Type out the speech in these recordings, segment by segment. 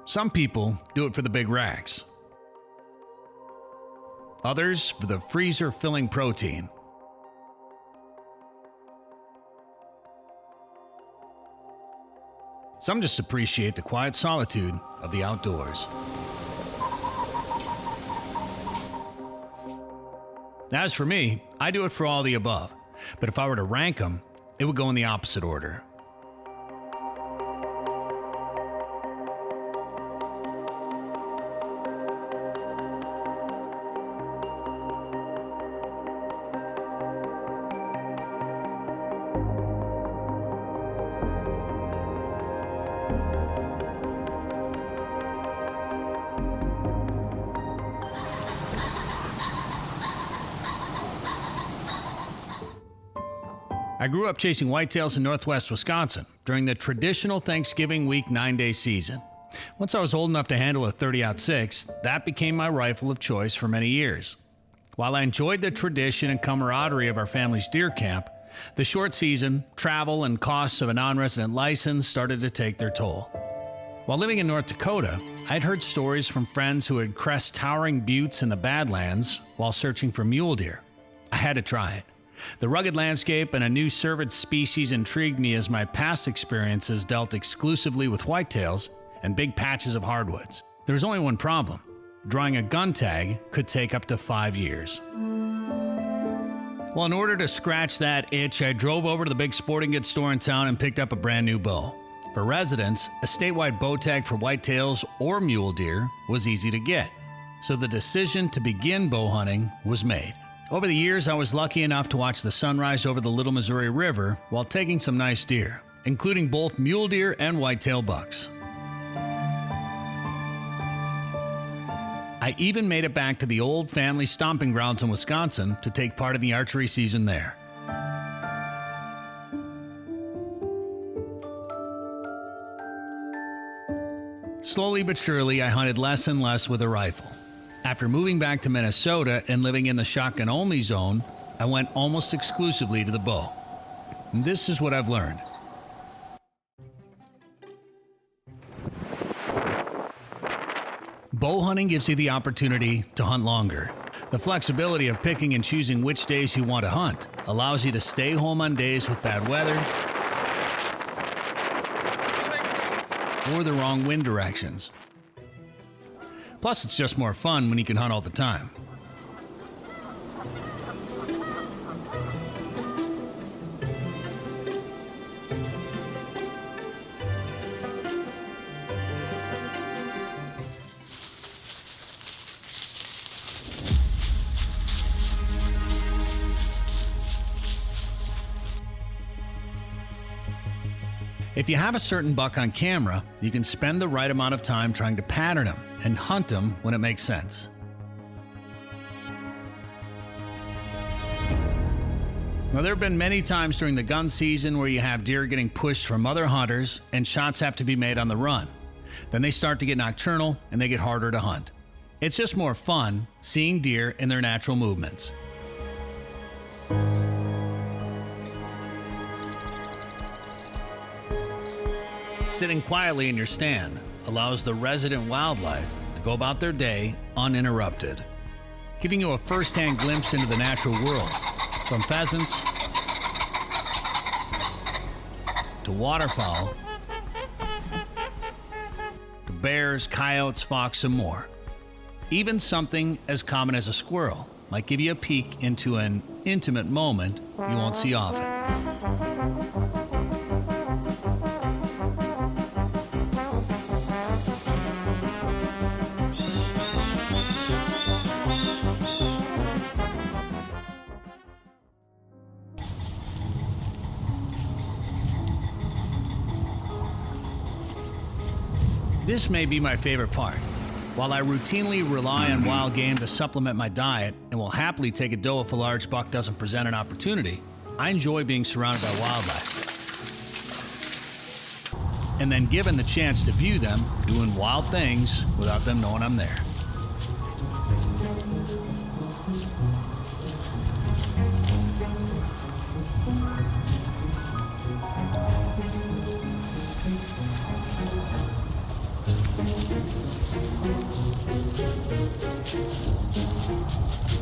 Some people do it for the big racks. Others for the freezer-filling protein. Some just appreciate the quiet solitude of the outdoors. As for me, I do it for all the above. But if I were to rank them, it would go in the opposite order. I grew up chasing whitetails in northwest Wisconsin during the traditional Thanksgiving week 9-day season. Once I was old enough to handle a .30-06, that became my rifle of choice for many years. While I enjoyed the tradition and camaraderie of our family's deer camp, the short season, travel, and costs of a non-resident license started to take their toll. While living in North Dakota, I'd heard stories from friends who had crest towering buttes in the Badlands while searching for mule deer. I had to try it. The rugged landscape and a new cervid species intrigued me as my past experiences dealt exclusively with whitetails and big patches of hardwoods. There was only one problem. Drawing a gun tag could take up to 5 years. Well, in order to scratch that itch, I drove over to the big sporting goods store in town and picked up a brand new bow. For residents, a statewide bow tag for whitetails or mule deer was easy to get, so the decision to begin bow hunting was made. Over the years, I was lucky enough to watch the sunrise over the Little Missouri River while taking some nice deer, including both mule deer and whitetail bucks. I even made it back to the old family stomping grounds in Wisconsin to take part in the archery season there. Slowly but surely, I hunted less and less with a rifle. After moving back to Minnesota and living in the shotgun-only zone, I went almost exclusively to the bow. And this is what I've learned. Bow hunting gives you the opportunity to hunt longer. The flexibility of picking and choosing which days you want to hunt allows you to stay home on days with bad weather or the wrong wind directions. Plus, it's just more fun when you can hunt all the time. If you have a certain buck on camera, you can spend the right amount of time trying to pattern him and hunt him when it makes sense. Now, there have been many times during the gun season where you have deer getting pushed from other hunters and shots have to be made on the run. Then they start to get nocturnal and they get harder to hunt. It's just more fun seeing deer in their natural movements. Sitting quietly in your stand allows the resident wildlife to go about their day uninterrupted, giving you a first-hand glimpse into the natural world, from pheasants to waterfowl to bears, coyotes, fox, and more. Even something as common as a squirrel might give you a peek into an intimate moment you won't see often. This may be my favorite part. While I routinely rely on wild game to supplement my diet and will happily take a doe if a large buck doesn't present an opportunity, I enjoy being surrounded by wildlife. And then given the chance to view them doing wild things without them knowing I'm there.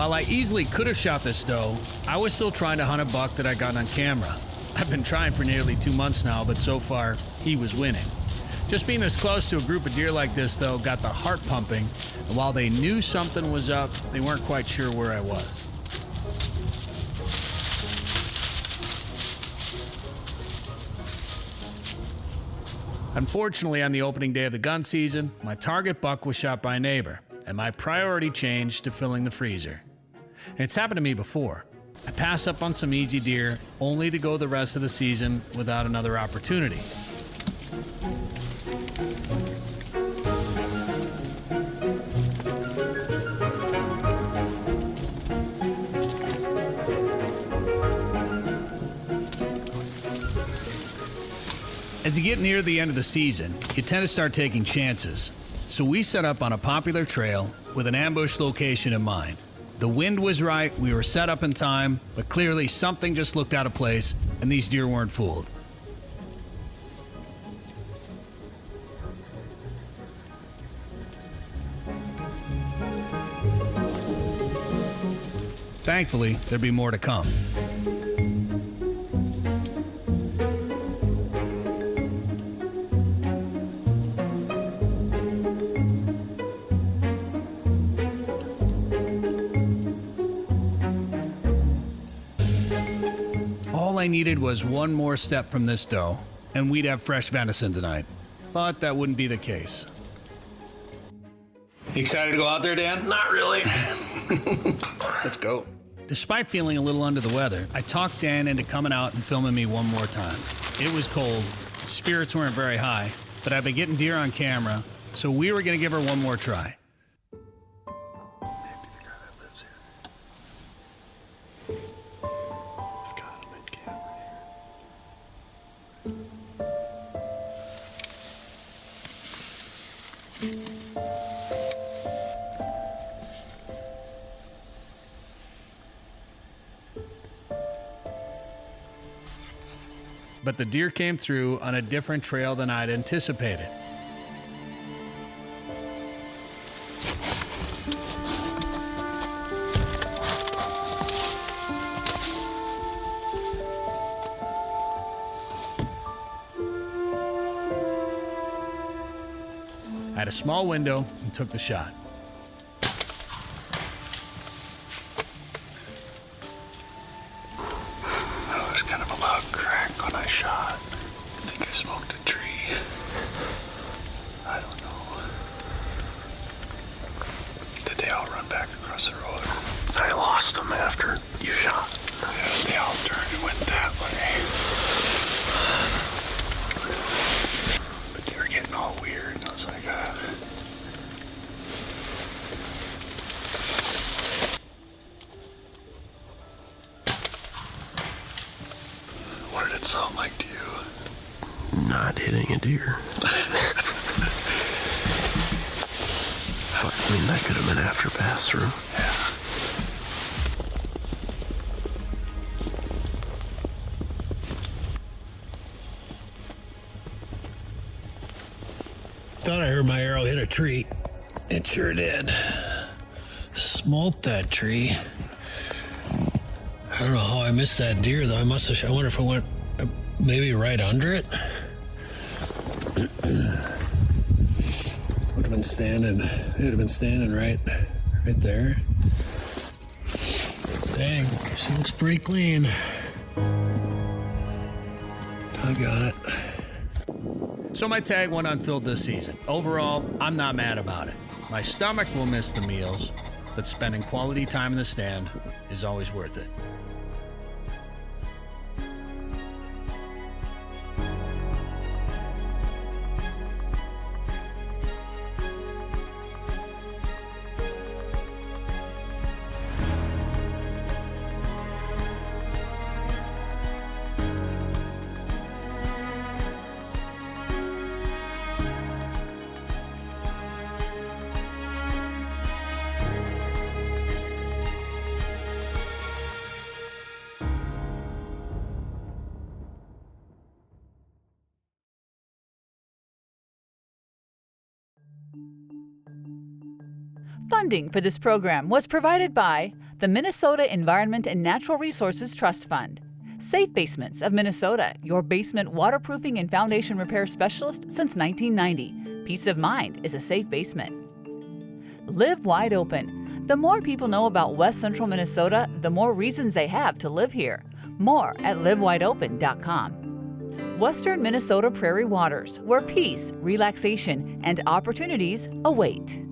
While I easily could have shot this doe, I was still trying to hunt a buck that I got on camera. I've been trying for nearly 2 months now, but so far, he was winning. Just being this close to a group of deer like this, though, got the heart pumping, and while they knew something was up, they weren't quite sure where I was. Unfortunately, on the opening day of the gun season, my target buck was shot by a neighbor, and my priority changed to filling the freezer. And it's happened to me before. I pass up on some easy deer, only to go the rest of the season without another opportunity. As you get near the end of the season, you tend to start taking chances. So we set up on a popular trail with an ambush location in mind. The wind was right, we were set up in time, but clearly something just looked out of place, and these deer weren't fooled. Thankfully, there'd be more to come. All I needed was one more step from this doe, and we'd have fresh venison tonight. But that wouldn't be the case. You excited to go out there, Dan? Not really. Let's go. Despite feeling a little under the weather, I talked Dan into coming out and filming me one more time. It was cold, spirits weren't very high, but I'd been getting deer on camera, so we were going to give her one more try. But the deer came through on a different trail than I'd anticipated. I had a small window and took the shot. There's kind of a loud crack when I shot. I think I smoked a tree. I don't know. Did they all run back across the road? I lost them after you shot. Yeah, they all turned and went that way. But they were getting all weird, and I was like, What did it sound like to you? Not hitting a deer. I mean, that could have been after pass-through. Yeah. Thought I heard my arrow hit a tree. It sure did. Smoked that tree. I don't know how I missed that deer, though. I wonder if I went maybe right under it. Would have been standing. It would have been standing right there. Dang, she looks pretty clean. I got it. So my tag went unfilled this season. Overall, I'm not mad about it. My stomach will miss the meals, but spending quality time in the stand is always worth it. Funding for this program was provided by the Minnesota Environment and Natural Resources Trust Fund, Safe Basements of Minnesota, your basement waterproofing and foundation repair specialist since 1990. Peace of mind is a safe basement. Live Wide Open. The more people know about West Central Minnesota, the more reasons they have to live here. More at livewideopen.com. Western Minnesota Prairie Waters, where peace, relaxation, and opportunities await.